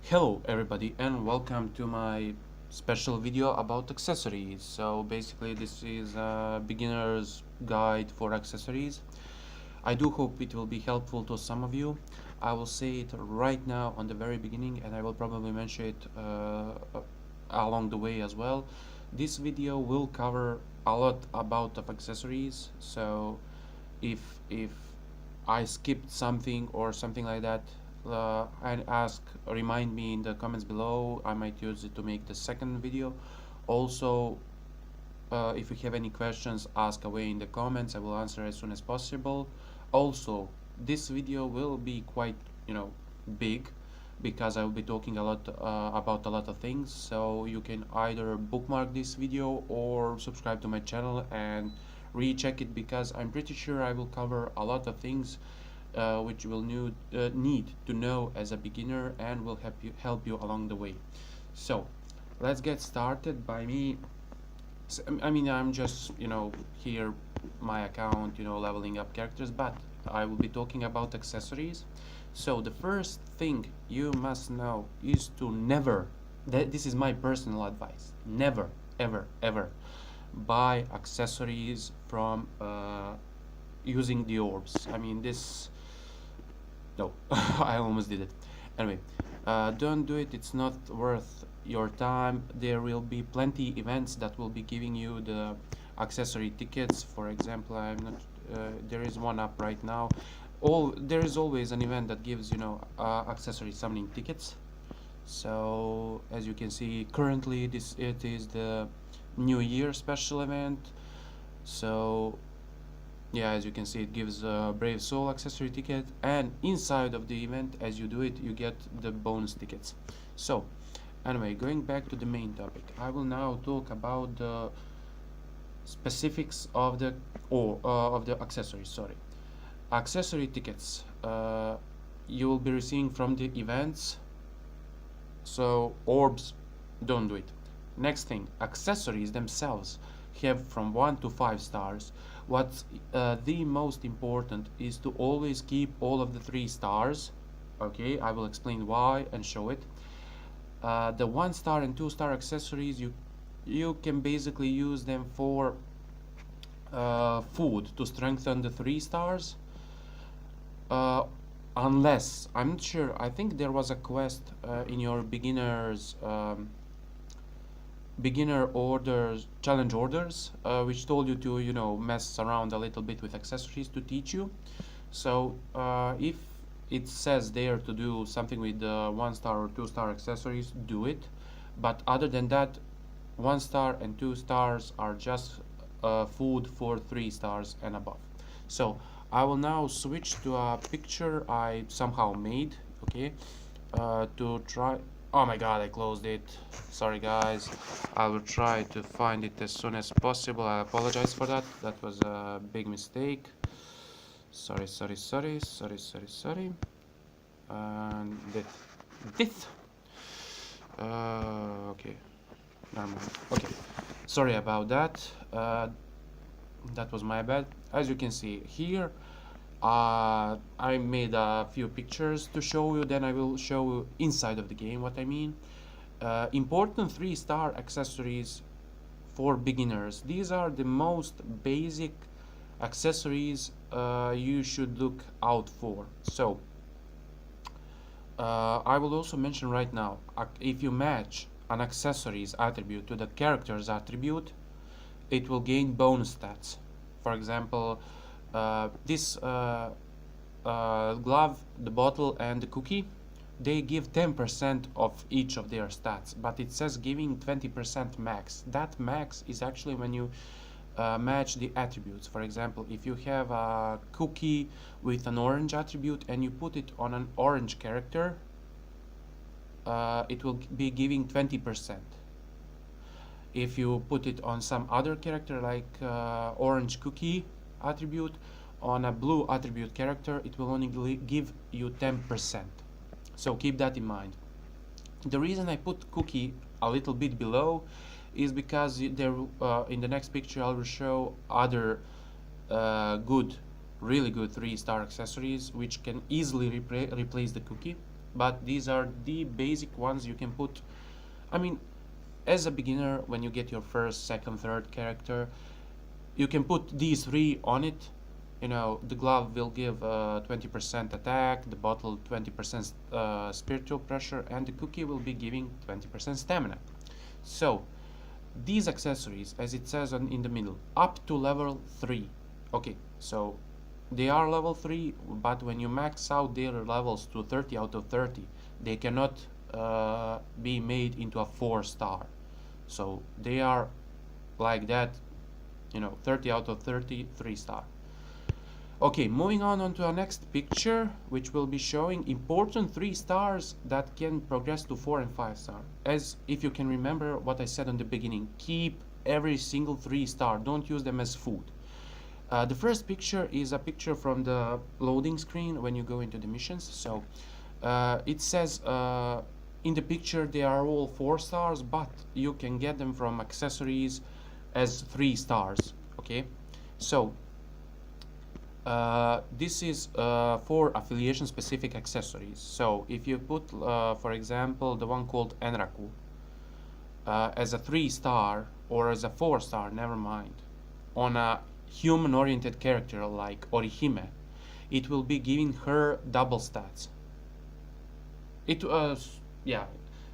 Hello everybody and welcome to my special video about accessories. So basically this is a beginner's guide for accessories. I do hope it will be helpful to some of you. I will say it right now on the very beginning, and I will probably mention it along the way as well. This video will cover a lot about of accessories, so if I skipped something or something like that, and remind me in the comments below. I might use it to make the second video. Also, if you have any questions, ask away in the comments. I will answer as soon as possible. Also, this video will be quite, big, because I will be talking a lot about a lot of things. So you can either bookmark this video or subscribe to my channel and recheck it, because I'm pretty sure I will cover a lot of things which you will need to know as a beginner, and will help you along the way. So let's get started by me. I'm just here my account, leveling up characters, but I will be talking about accessories. So the first thing you must know is to never, this is my personal advice, never ever buy accessories from using the orbs. No, I almost did it. Anyway, don't do it. It's not worth your time. There will be plenty events that will be giving you the accessory tickets. For example, there is one up right now. There is always an event that gives accessory summoning tickets. So as you can see, currently it is the New Year special event. So yeah, as you can see, it gives a Brave Soul accessory ticket, and inside of the event, as you do it, you get the bonus tickets. So anyway, going back to the main topic, I will now talk about the specifics of the accessories. Sorry, accessory tickets you will be receiving from the events. So orbs, don't do it. Next thing, accessories themselves have from 1 to 5 stars. What's the most important is to always keep all of the 3 stars. Okay, I will explain why and show it. The 1 star and 2 star accessories, you can basically use them for food to strengthen the 3 stars, unless, I'm not sure, I think there was a quest in your beginner orders, challenge orders, which told you to mess around a little bit with accessories to teach you. So if it says there to do something with the 1 star or 2 star accessories, do it. But other than that, 1 star and 2 stars are just food for 3 stars and above. So I will now switch to a picture I somehow made, okay, to try. Oh my god, I closed it. Sorry guys. I will try to find it as soon as possible. I apologize for that. That was a big mistake. Sorry. And this. Okay. Normal. Okay. Sorry about that. That was my bad. As you can see here, I made a few pictures to show you, then I will show you inside of the game what I mean. Important 3 star accessories for beginners. These are the most basic accessories you should look out for. So I will also mention right now, if you match an accessories attribute to the character's attribute, it will gain bonus stats. For example, this glove, the bottle, and the cookie, they give 10% of each of their stats, but it says giving 20% max. That max is actually when you match the attributes. For example, if you have a cookie with an orange attribute and you put it on an orange character, it will be giving 20%. If you put it on some other character, like orange cookie attribute, on a blue attribute character, it will only give you 10%. So keep that in mind. The reason I put cookie a little bit below is because there in the next picture I will show other good, really good 3-star accessories which can easily replace the cookie. But these are the basic ones you can put. I mean, as a beginner, when you get your first, second, third character, you can put these 3 on it. You know, the glove will give 20% attack, the bottle 20% spiritual pressure, and the cookie will be giving 20% stamina. So these accessories, as it says in the middle, up to level 3. Okay, so they are level 3, but when you max out their levels to 30 out of 30, they cannot be made into a 4-star. So they are like that, you know, 30 out of 30, 3-star. Okay, moving on to our next picture, which will be showing important 3-stars that can progress to 4 and 5-star. As if you can remember what I said in the beginning, keep every single 3-star, don't use them as food. The first picture is a picture from the loading screen when you go into the missions. So it says in the picture they are all 4 stars, but you can get them from accessories as 3 stars. Okay, so this is for affiliation specific accessories. So if you put for example the one called Enraku as a 3-star or as a 4-star, never mind, on a human oriented character like Orihime, it will be giving her double stats. It yeah,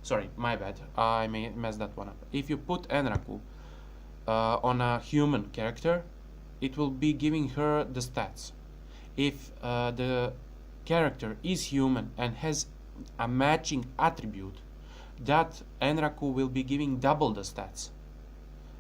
sorry, my bad, I may mess that one up. If you put Enraku on a human character, it will be giving her the stats. If the character is human and has a matching attribute, that Enraku will be giving double the stats.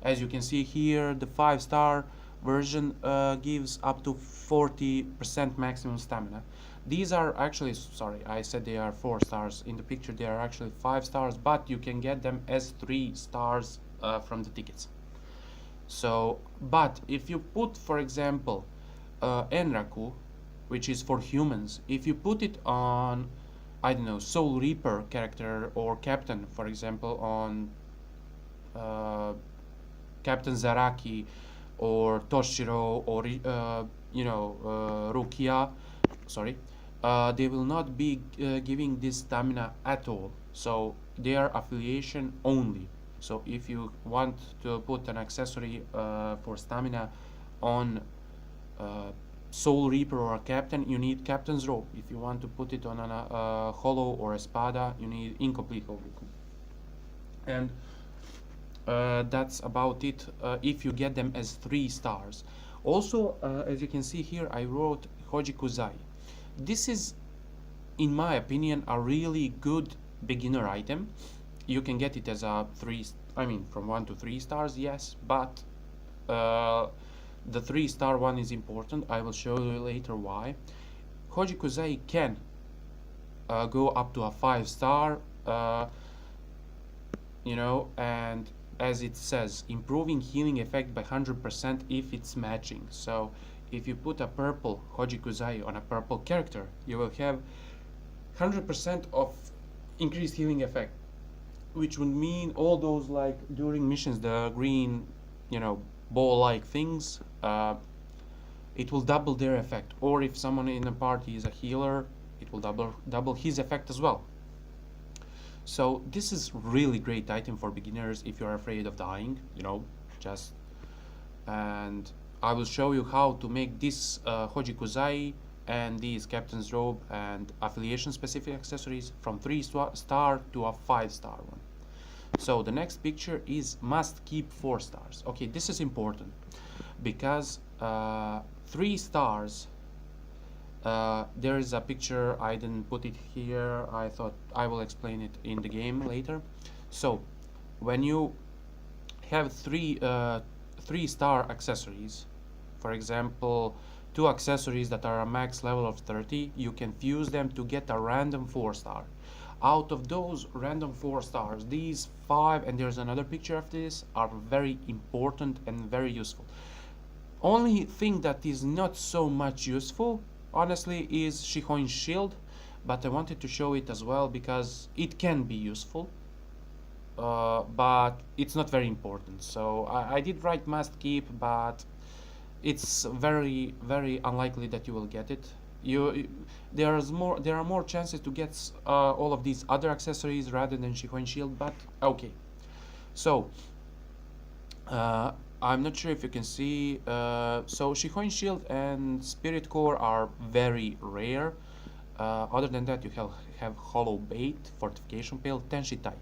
As you can see here, the 5-star version gives up to 40% maximum stamina. These are actually, sorry, I said they are 4 stars. In the picture they are actually 5 stars, but you can get them as 3 stars from the tickets. So, but if you put, for example, Enraku, which is for humans, if you put it on, I don't know, Soul Reaper character or Captain, for example, on Captain Zaraki or Toshiro or you know, Rukia, sorry, they will not be giving this stamina at all. So they are affiliation only. So if you want to put an accessory for stamina on Soul Reaper or a Captain, you need Captain's Robe. If you want to put it on a Hollow or a Espada, you need Incomplete Hoboku. And that's about it if you get them as 3 stars. Also, as you can see here, I wrote Hojikuzai. This is, in my opinion, a really good beginner item. You can get it as a 3, I mean from 1 to 3 stars, yes, but the 3-star one is important. I will show you later why. Hojikuzai can go up to a 5-star, you know, and as it says, improving healing effect by 100% if it's matching. So if you put a purple Hojikuzai on a purple character, you will have 100% of increased healing effect, which would mean all those, like during missions, the green, you know, ball-like things, it will double their effect. Or if someone in a party is a healer, it will double his effect as well. So this is really great item for beginners if you're afraid of dying, you know, just. And I will show you how to make this Hojikuzai and these Captain's Robe and affiliation specific accessories from 3-star to a 5-star one. So the next picture is must keep 4 stars. Okay, this is important because 3 stars, there is a picture, I didn't put it here, I thought I will explain it in the game later. So when you have 3-star accessories, for example 2 accessories that are a max level of 30, you can fuse them to get a random 4-star. Out of those random 4 stars, these 5, and there's another picture of this, are very important and very useful. Only thing that is not so much useful, honestly, is Shihoin's shield, but I wanted to show it as well because it can be useful. but it's not very important. So I did write must keep, but it's very unlikely that you will get it. There are more chances to get all of these other accessories rather than Shihuen Shield, but okay. So uh, I'm not sure if you can see. So Shihuen Shield and Spirit Core are very rare. Other than that, you have Hollow Bait, Fortification Pail, Tenshi Tai.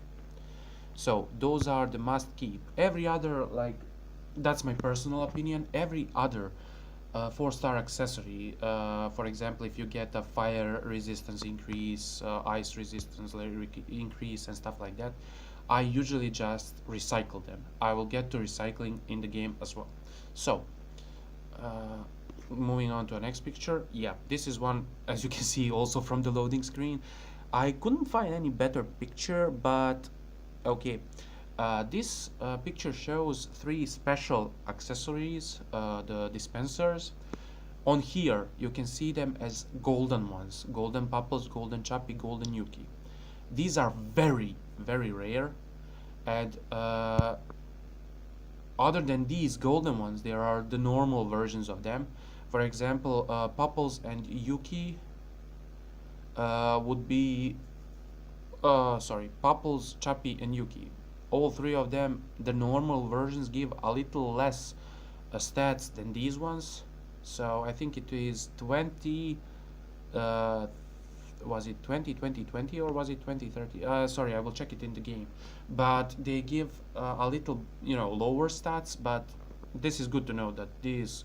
So those are the must keep. Every other, like, that's my personal opinion. Every other 4-star accessory, for example, if you get a fire resistance increase, ice resistance increase, and stuff like that, I usually just recycle them. I will get to recycling in the game as well. So uh, moving on to the next picture, yeah, this is one, as you can see also from the loading screen. I couldn't find any better picture, but okay. This picture shows 3 special accessories, the dispensers. On here, you can see them as golden ones: golden Pupples, golden Chappy, golden Yuki. These are very rare, and other than these golden ones, there are the normal versions of them. For example, Pupples and Yuki would be sorry, Pupples, Chappy, and Yuki. All 3 of them, the normal versions give a little less stats than these ones. So I think it is 20, was it 20, 20, 20, or was it 20, 30? Sorry, I will check it in the game. But they give a little, lower stats, but this is good to know that these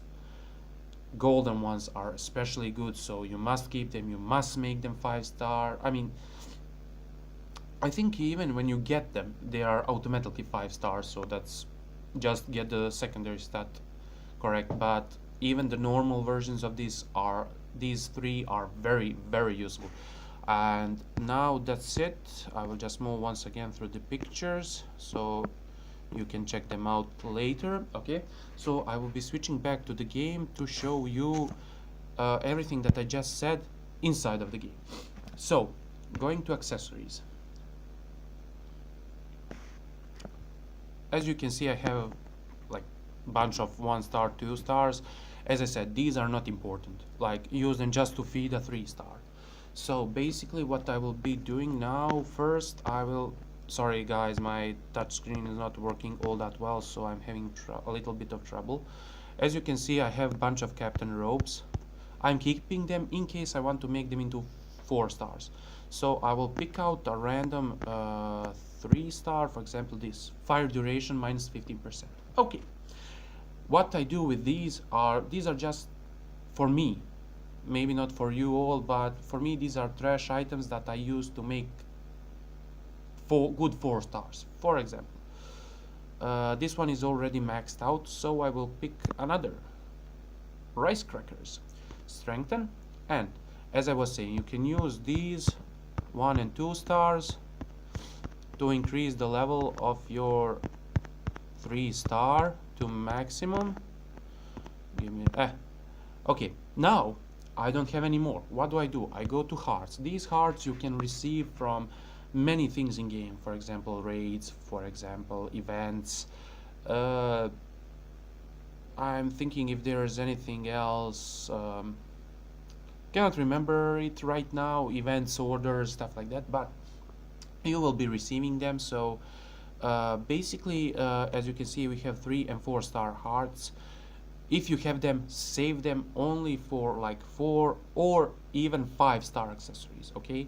golden ones are especially good, so you must keep them, you must make them 5-star. I mean, I think even when you get them, they are automatically 5 stars, so that's just get the secondary stat correct. But even the normal versions of these 3 are very useful. And now that's it. I will just move once again through the pictures so you can check them out later. Okay, so I will be switching back to the game to show you everything that I just said inside of the game. So going to accessories. As you can see, I have like bunch of 1-star, 2 stars. As I said, these are not important. Like, use them just to feed a 3-star. So basically what I will be doing now, first I will, sorry guys, my touchscreen is not working all that well, so I'm having a little bit of trouble. As you can see, I have a bunch of Captain Robes. I'm keeping them in case I want to make them into 4 stars. So I will pick out a random 3-star, for example this, fire duration minus 15%. Okay, what I do with these are just for me, maybe not for you all, but for me these are trash items that I use to make good 4 stars. For example, this one is already maxed out, so I will pick another. Rice crackers, strengthen, and as I was saying, you can use these 1 and 2 stars to increase the level of your 3-star to maximum. Give me okay, now I don't have any more. What do? I go to hearts. These hearts you can receive from many things in game. For example, raids, for example, events. I'm thinking if there is anything else. Cannot remember it right now. Events, orders, stuff like that. But you will be receiving them. So basically, as you can see, we have 3 and 4-star hearts. If you have them, save them only for like 4 or even 5-star accessories. Okay,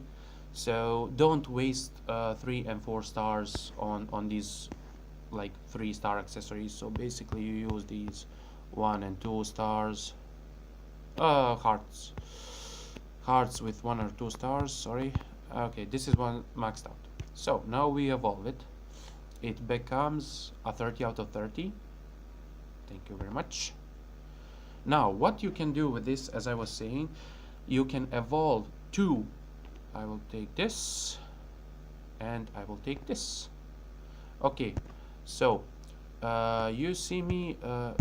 so don't waste 3 and 4 stars on these like 3-star accessories. So basically you use these 1 and 2 stars, hearts with 1 or 2 stars, sorry. Okay, this is one maxed out. So now we evolve it. It becomes a 30 out of 30. Thank you very much. Now what you can do with this, as I was saying, you can evolve 2. I will take this and I will take this. Okay, so you see me okay.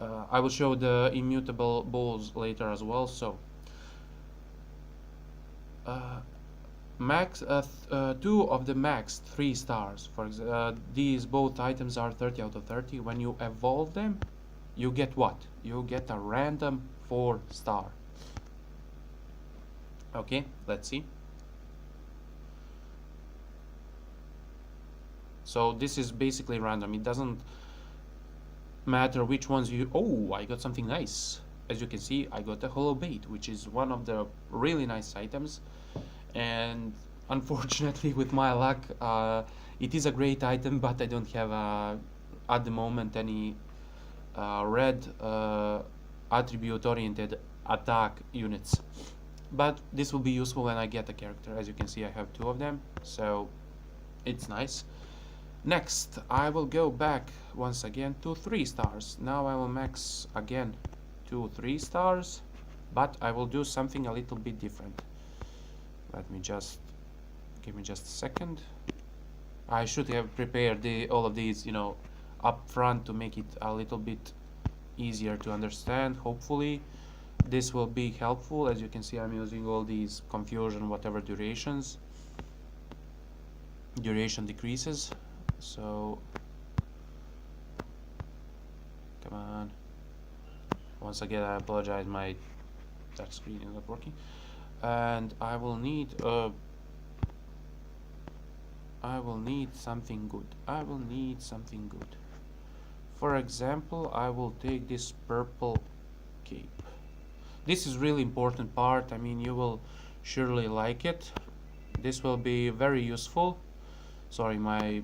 I will show the immutable balls later as well. So Two of the max 3 stars. These both items are 30 out of 30. When you evolve them, you get what? You get a random 4 star. Okay, let's see. So this is basically random. It doesn't matter which ones you... Oh, I got something nice. As you can see, I got a hollow bait, which is one of the really nice items. And unfortunately, with my luck, it is a great item, but I don't have at the moment any red attribute oriented attack units. But this will be useful when I get a character. As you can see, I have 2 of them, so it's nice. Next, I will go back once again to 3 stars. Now I will max again to 3 stars, but I will do something a little bit different. Give me just a second. I should have prepared all of these, you know, up front to make it a little bit easier to understand. Hopefully this will be helpful. As you can see, I'm using all these confusion, whatever durations. Duration decreases. So come on. Once again, I apologize, my touch screen is not working. And I will need something good. I will need something good. For example, I will take this purple cape. This is really important part. I mean, you will surely like it. This will be very useful. Sorry, my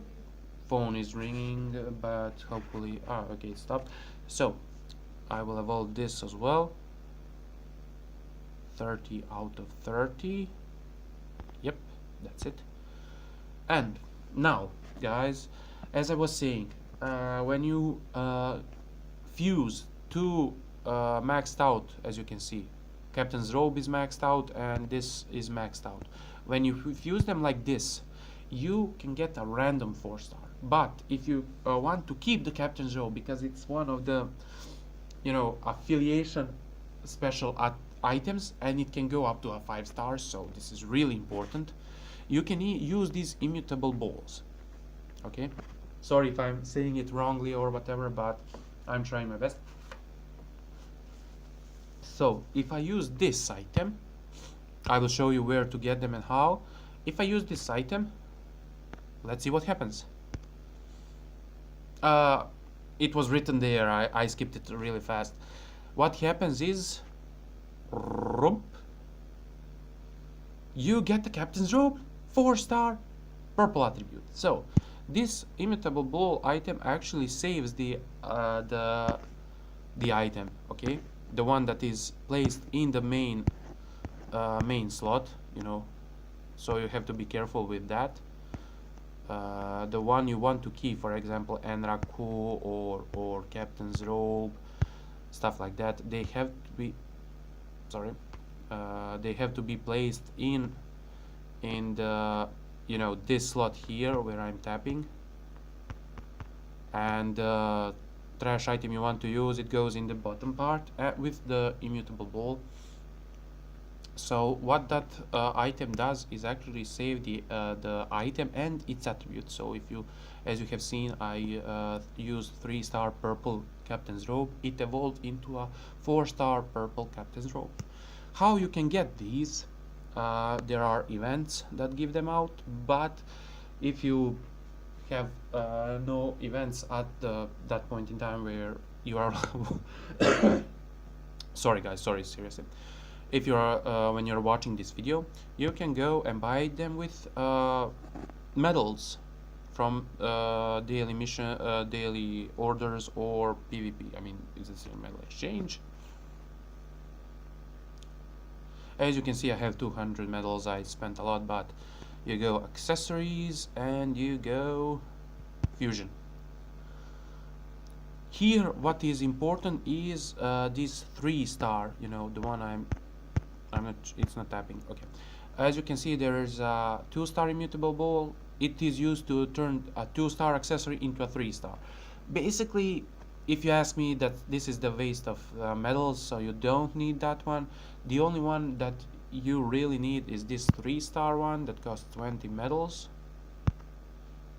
phone is ringing, but hopefully... okay, it stopped. So I will evolve this as well. 30 out of 30. Yep, that's it. And now, guys, as I was saying, when you fuse 2 maxed out, as you can see, Captain's Robe is maxed out and this is maxed out. When you fuse them like this, you can get a random 4 star. But if you want to keep the Captain's Robe, because it's one of the, you know, affiliation special items, and it can go up to a 5 stars, so this is really important. You can use these immutable balls. Okay, sorry if I'm saying it wrongly or whatever, but I'm trying my best. So if I use this item, I will show you where to get them and how. If I use this item, let's see what happens. It was written there, I skipped it really fast. What happens is, you get the Captain's Robe, 4 star, purple attribute. So this immutable ball item actually saves the item, okay, the one that is placed in the main slot, you know, so you have to be careful with that. The one you want to keep, for example, Enraku or Captain's Robe, stuff like that, they have to be they have to be placed in the, you know, this slot here where I'm tapping, and trash item you want to use, it goes in the bottom part with the immutable ball. So what that item does is actually save the item and its attributes. So if you, as you have seen, I used 3 star purple Captain's Robe. It evolved into a 4 star purple Captain's Robe. How you can get these? There are events that give them out, but if you have no events at that point in time where you are sorry guys, sorry, seriously. If you are when you're watching this video, you can go and buy them with medals from daily mission, daily orders, or PvP. I mean, it's the same medal exchange. As you can see, I have 200 medals. I spent a lot, but you go accessories and you go fusion. Here, what is important is this 3 star. You know, the one I'm not. It's not tapping. Okay. As you can see, there is a 2 star immutable ball. It is used to turn a 2 star accessory into a 3 star. Basically, if you ask me, that this is the waste of medals, so you don't need that one. The only one that you really need is this 3-star one that costs 20 medals.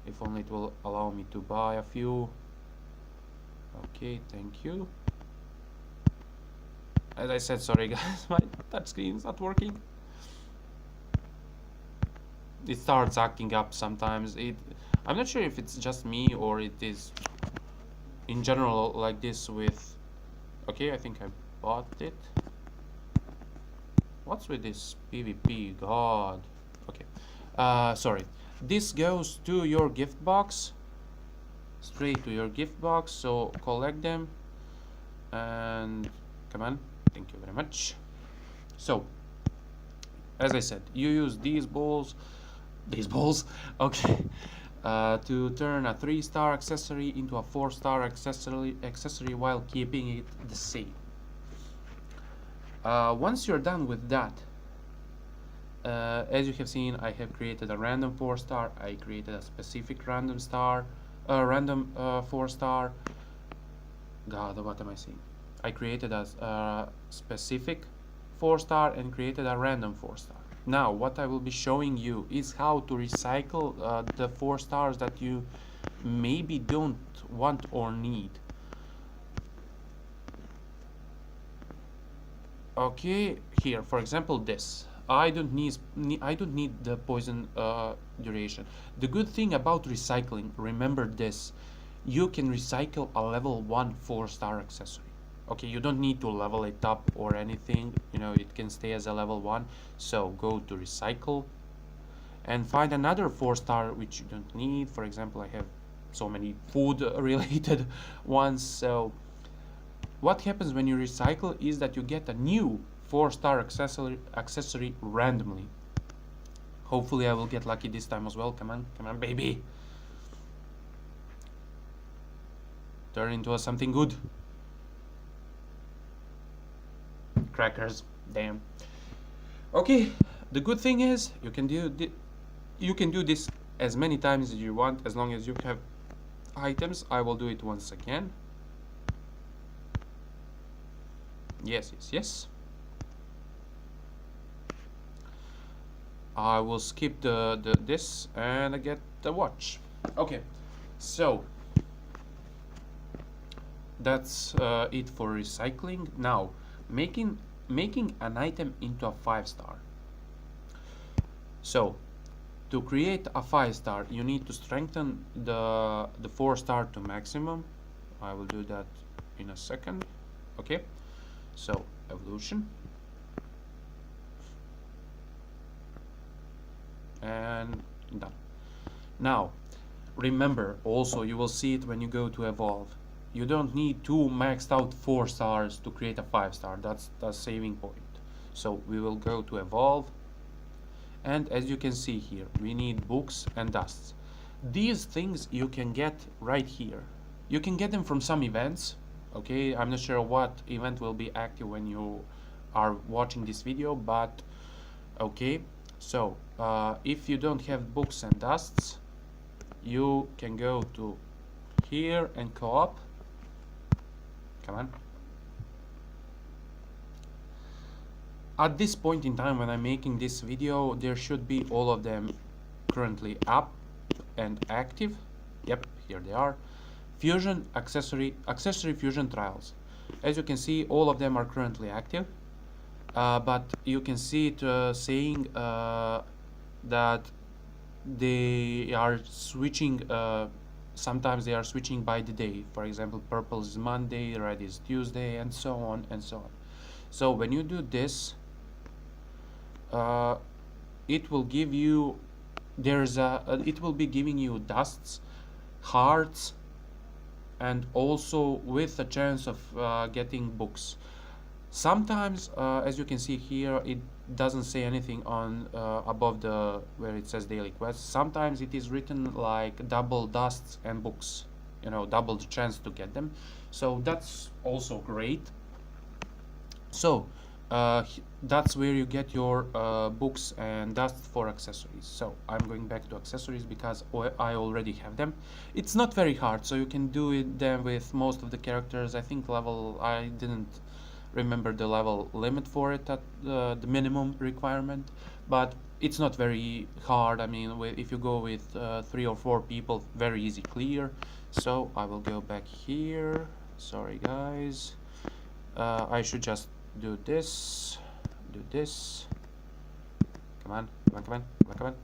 If only it will allow me to buy a few. Okay, thank you. As I said, sorry guys, my touch screen is not working. It starts acting up sometimes. I'm not sure if it's just me or it is in general like this with... Okay, I think I bought it. What's with this PvP? God. Okay. Sorry. This goes to your gift box. Straight to your gift box. So collect them. And come on. Thank you very much. So, as I said, you use these balls. Okay. To turn a 3-star accessory into a 4-star accessory while keeping it the same. Once you're done with that, as you have seen, I have created a random 4-star. I created a specific random 4-star. God, what am I saying? I created a specific 4-star and created a random 4-star. Now, what I will be showing you is how to recycle the 4 stars that you maybe don't want or need. Okay, here, for example, this. I don't need the poison duration. The good thing about recycling, remember this, you can recycle a level 1 4-star accessory. Okay, you don't need to level it up or anything, you know, it can stay as a level 1. So go to recycle and find another 4-star which you don't need. For example, I have so many food related ones. So what happens when you recycle is that you get a new 4-star accessory randomly. Hopefully I will get lucky this time as well. Come on baby, turn into something good. Crackers, damn. Okay, the good thing is you can do this as many times as you want, as long as you have items. I will do it once again. Yes. I will skip this and I get the watch. Okay, so that's it for recycling. Now, making an item into a 5-star. So to create a 5-star, you need to strengthen the 4-star to maximum. I will do that in a second. Okay, so evolution, and done. Now remember, also you will see it when you go to evolve, you don't need 2 maxed out 4 stars to create a 5-star. That's the saving point. So we will go to evolve, and as you can see here, we need books and dusts. These things you can get right here. You can get them from some events. Okay, I'm not sure what event will be active when you are watching this video, but okay. So if you don't have books and dusts, you can go to here and co-op. Come on. At this point in time when I'm making this video, there should be all of them currently up and active. Yep, here they are. Fusion accessory fusion trials. As you can see, all of them are currently active, but you can see it saying that they are switching. Sometimes they are switching by the day. For example, purple is Monday, red is Tuesday, and so on and so on. So when you do this, it will give you, it will be giving you dusts, hearts, and also with a chance of getting books. Sometimes, as you can see here, it doesn't say anything on above the where it says daily quests. Sometimes it is written like double dusts and books, you know, double the chance to get them. So that's also great. So that's where you get your books and dust for accessories. So I'm going back to accessories because I already have them. It's not very hard, so you can do them with most of the characters. I think I didn't remember the level limit for it at the minimum requirement, but it's not very hard. I mean, if you go with 3 or 4 people, very easy clear. So I will go back here. Sorry guys, I should just do this, do this. Come on, come on, come on, come on, come on.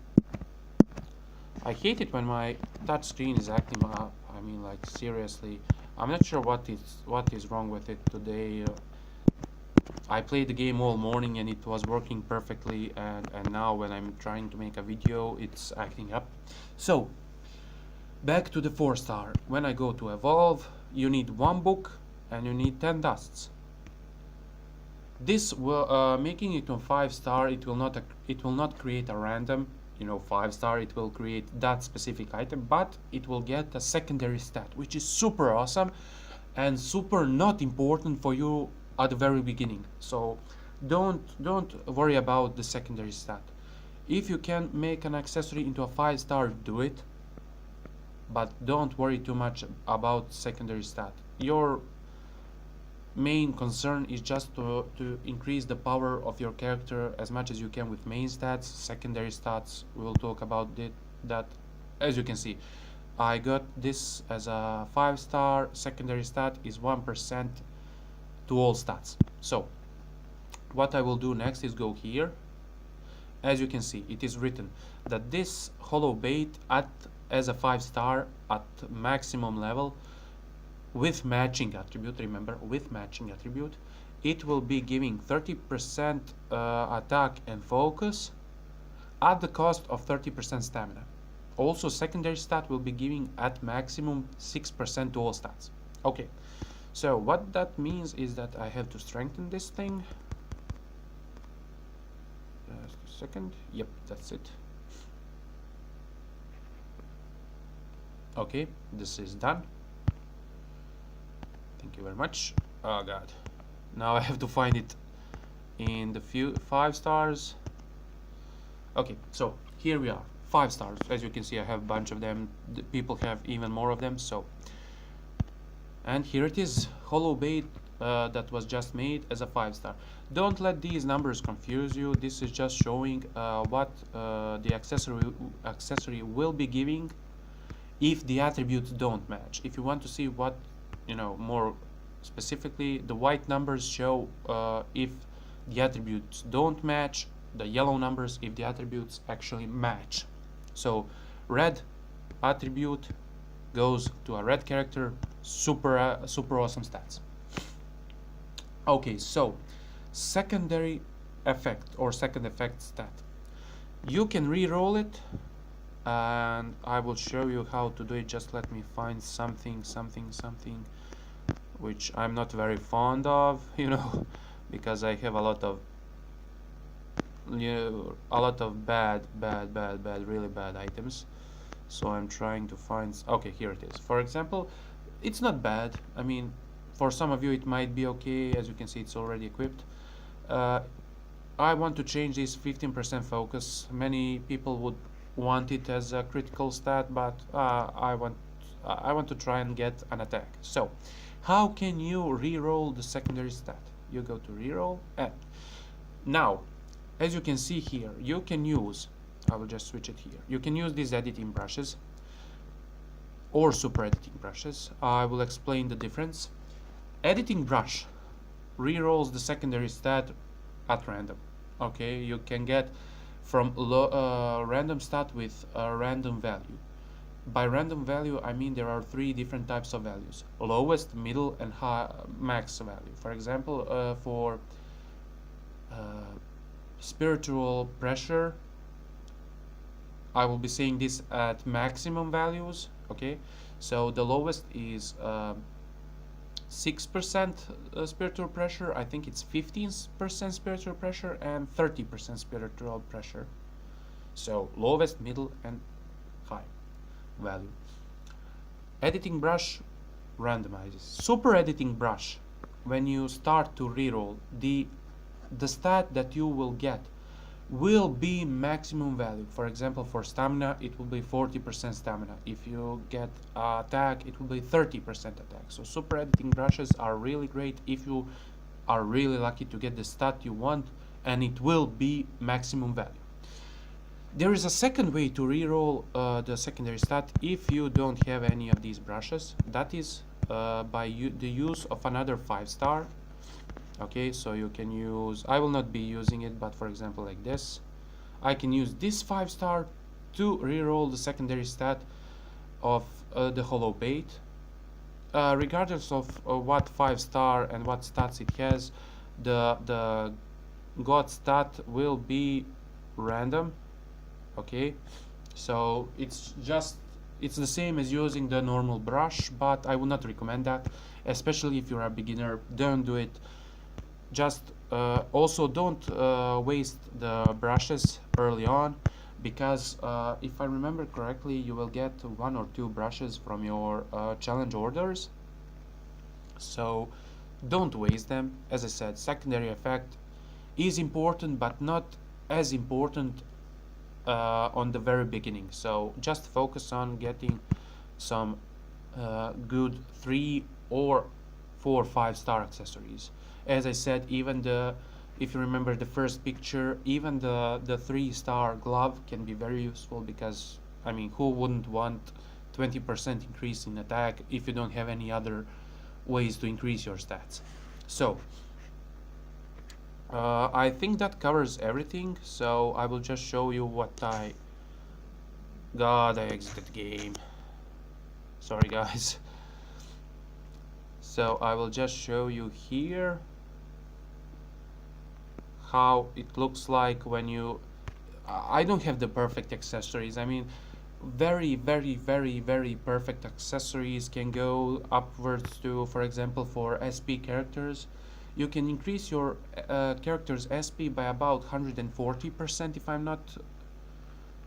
I hate it when my touch screen is acting up. I mean, like, seriously, I'm not sure what is wrong with it today. I played the game all morning and it was working perfectly, and now when I'm trying to make a video, it's acting up. So back to the 4-star. When I go to evolve, you need 1 book and you need 10 dusts. This will making it on 5-star. It will not create a random, you know, 5-star. It will create that specific item, but it will get a secondary stat, which is super awesome and super not important for you at the very beginning. So don't worry about the secondary stat. If you can make an accessory into a 5-star, do it, but don't worry too much about secondary stat. Your main concern is just to increase the power of your character as much as you can with main stats. Secondary stats, we'll talk about that. As you can see, I got this as a 5-star. Secondary stat is 1% to all stats. So what I will do next is go here. As you can see, it is written that this hollow bait as a 5-star at maximum level with matching attribute, remember, with matching attribute, it will be giving 30% attack and focus at the cost of 30% stamina. Also, secondary stat will be giving at maximum 6% to all stats. Okay, so what that means is that I have to strengthen this thing. Just a second. Yep, that's it. Okay, this is done. Thank you very much. Oh god, now I have to find it in the 5 stars. Okay, so here we are, 5 stars. As you can see, I have a bunch of them. The people have even more of them. So, and here it is, hollow bait that was just made as a 5-star. Don't let these numbers confuse you. This is just showing what the accessory will be giving if the attributes don't match. If you want to see what, you know, more specifically, the white numbers show if the attributes don't match, the yellow numbers if the attributes actually match. So red attribute goes to a red character, super awesome stats. Okay, so secondary effect or second effect stat, you can re-roll it, and I will show you how to do it. Just let me find something which I'm not very fond of, you know, because I have a lot of, you know, bad, really bad items. So I'm trying to find. Okay, here it is. For example, it's not bad. I mean, for some of you it might be okay. As you can see, it's already equipped. I want to change this 15% focus. Many people would want it as a critical stat, but I want to try and get an attack. So how can you re-roll the secondary stat? You go to re-roll, and now, as you can see here, you can use, I will just switch it here, you can use these editing brushes or super editing brushes. I will explain the difference. Editing brush re-rolls the secondary stat at random. Okay, you can get from random stat with a random value. By random value, I mean there are 3 different types of values: lowest, middle, and high, max value. For example, for spiritual pressure, I will be saying this at maximum values. Okay, so the lowest is 6% spiritual pressure. I think it's 15% spiritual pressure and 30% spiritual pressure. So lowest, middle, and high value. Editing brush randomizes. Super editing brush, when you start to reroll, the stat that you will get will be maximum value. For example, for stamina, it will be 40% stamina. If you get attack, it will be 30% attack. So super editing brushes are really great if you are really lucky to get the stat you want, and it will be maximum value. There is a second way to reroll the secondary stat if you don't have any of these brushes. That is by the use of another 5-star. Okay, so you can use, I will not be using it, but for example like this, I can use this 5-star to reroll the secondary stat of the hollow bait. Regardless of what 5-star and what stats it has, the god stat will be random. Okay, so it's the same as using the normal brush, but I would not recommend that, especially if you're a beginner. Don't do it. Just also don't waste the brushes early on, because if I remember correctly, you will get 1 or 2 brushes from your challenge orders, so don't waste them. As I said, secondary effect is important, but not as important on the very beginning. So just focus on getting some good 3 or 4 5-star accessories. As I said, even if you remember the first picture, even the 3-star glove can be very useful, because I mean, who wouldn't want 20% increase in attack if you don't have any other ways to increase your stats? So I think that covers everything, so I will just show you what I exited the game. Sorry guys. So I will just show you here how it looks like when you I don't have the perfect accessories. I mean, very perfect accessories can go upwards to, for example, for SP characters, you can increase your character's SP by about 140%,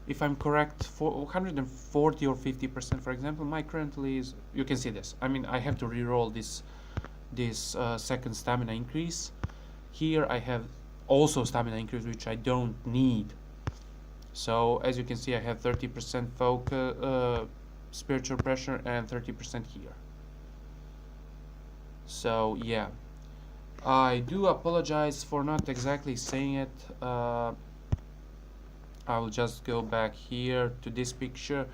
if I'm correct, for 140 or 50%. For example, my currently is, you can see this, I mean, I have to reroll this second stamina increase. Here I have also stamina increase, which I don't need. So as you can see, I have 30% focus, spiritual pressure, and 30% here. So yeah, I do apologize for not exactly saying it. I will just go back here to this picture.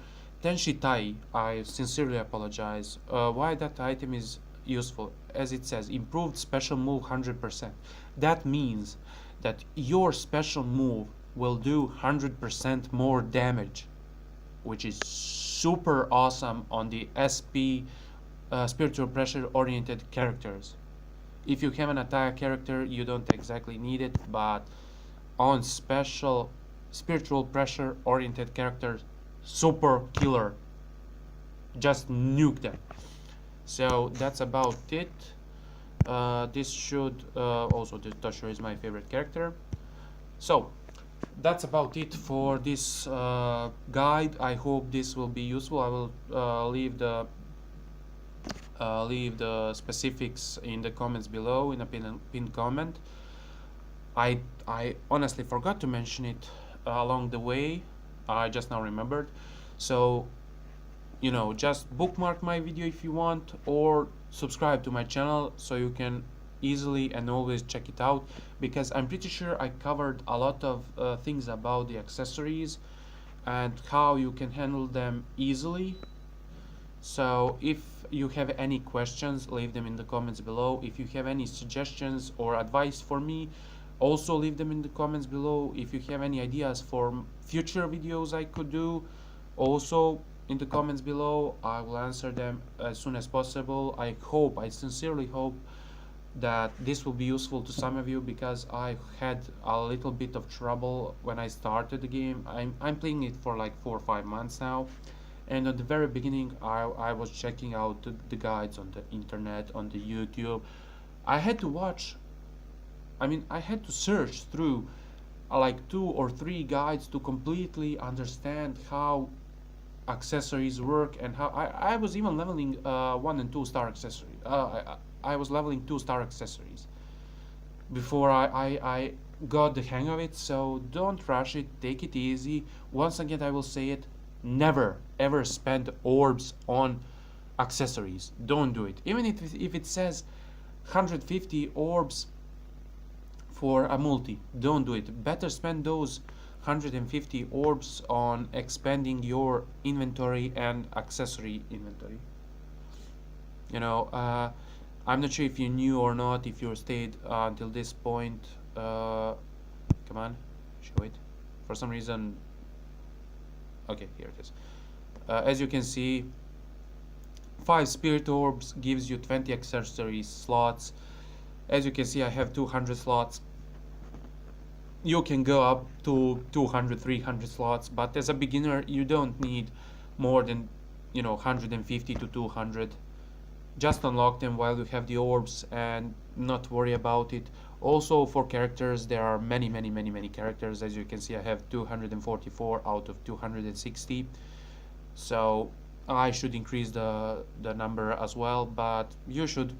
Tenshi Tai, I sincerely apologize. Why that item is useful? As it says, improved special move 100%. That means that your special move will do 100% more damage, which is super awesome on the SP spiritual pressure oriented characters. If you have an attack character, you don't exactly need it, but on special spiritual pressure oriented characters, super killer. Just nuke them. So that's about it. This should also, the Tosho is my favorite character. So that's about it for this guide. I hope this will be useful. I will leave the specifics in the comments below, in a pinned comment. I honestly forgot to mention it along the way. I just now remembered. So, you know, just bookmark my video if you want, or subscribe to my channel so you can easily and always check it out, because I'm pretty sure I covered a lot of things about the accessories and how you can handle them easily. So if you have any questions, leave them in the comments below. If you have any suggestions or advice for me, also leave them in the comments below. If you have any ideas for future videos I could do, also in the comments below. I will answer them as soon as possible. I sincerely hope that this will be useful to some of you, because I had a little bit of trouble when I started the game. I'm playing it for like 4 or 5 months now, and at the very beginning I was checking out the guides on the internet, on the YouTube. I had to watch, I had to search through like 2 or 3 guides to completely understand how accessories work, and how I was even leveling 1 and 2 star accessories. I was leveling 2-star accessories before I got the hang of it. So don't rush it, take it easy. Once again, I will say it, never ever spend orbs on accessories. Don't do it. Even if it says 150 orbs for a multi. Don't do it. Better spend those 150 orbs on expanding your inventory and accessory inventory. You know, I'm not sure if you knew or not, if you stayed until this point. Come on, show it. For some reason, okay, here it is. As you can see, 5 spirit orbs gives you 20 accessory slots. As you can see, I have 200 slots. You can go up to 200, 300 slots, but as a beginner, you don't need more than, 150 to 200. Just unlock them while you have the orbs and not worry about it. Also, for characters, there are many characters. As you can see, I have 244 out of 260. So I should increase the number as well, but you should,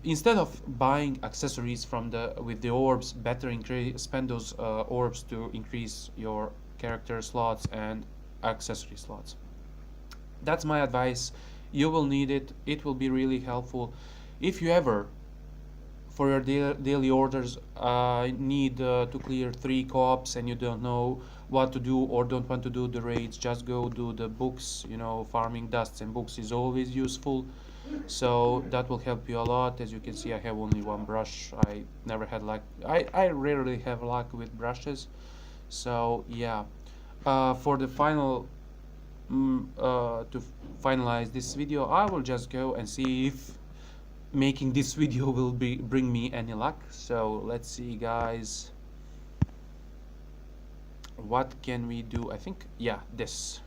instead of buying accessories with the orbs, better spend those orbs to increase your character slots and accessory slots. That's my advice. You will need it. It will be really helpful. If you ever, for your daily orders, need to clear 3 co-ops and you don't know what to do or don't want to do the raids, just go do the books. Farming dusts and books is always useful, so that will help you a lot. As you can see, I have only 1 brush. I never had luck. I rarely have luck with brushes. So yeah, for the final to finalize this video, I will just go and see if making this video will bring me any luck. So let's see, guys, what can we do? I think, yeah, this,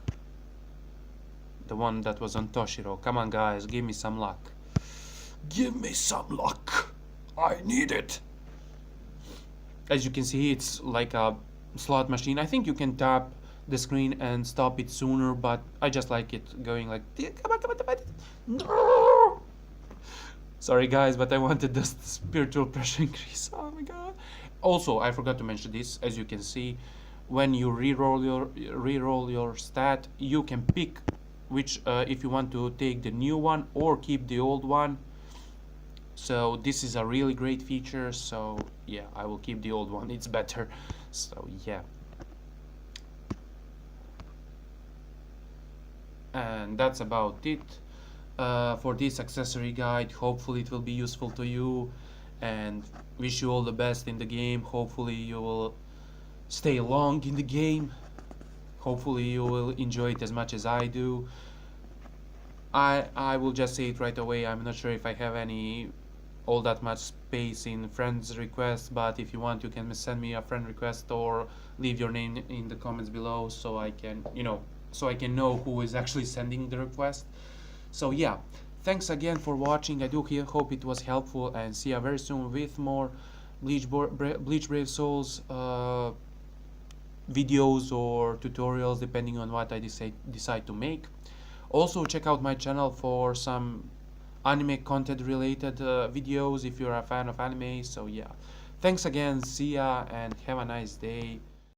the one that was on Toshiro. Come on, guys, give me some luck. Give me some luck. I need it. As you can see, it's like a slot machine. I think you can tap the screen and stop it sooner, but I just like it going like, come on, come on, come on. No! Sorry guys, but I wanted the spiritual pressure increase. Oh my god. Also, I forgot to mention this. As you can see, when you reroll your stat, you can pick which, if you want to take the new one or keep the old one. So this is a really great feature. So yeah, I will keep the old one. It's better. So yeah. And that's about it for this accessory guide. Hopefully it will be useful to you, and wish you all the best in the game. Hopefully you will stay long in the game. Hopefully you will enjoy it as much as I do. I will just say it right away, I'm not sure if I have all that much space in friends requests, but if you want, you can send me a friend request or leave your name in the comments below, so I can know who is actually sending the request. So yeah, thanks again for watching. I do hope it was helpful, and see you very soon with more Bleach Brave Souls videos or tutorials, depending on what I decide to make. Also, check out my channel for some anime content related videos if you're a fan of anime. So yeah, thanks again, see ya, and have a nice day.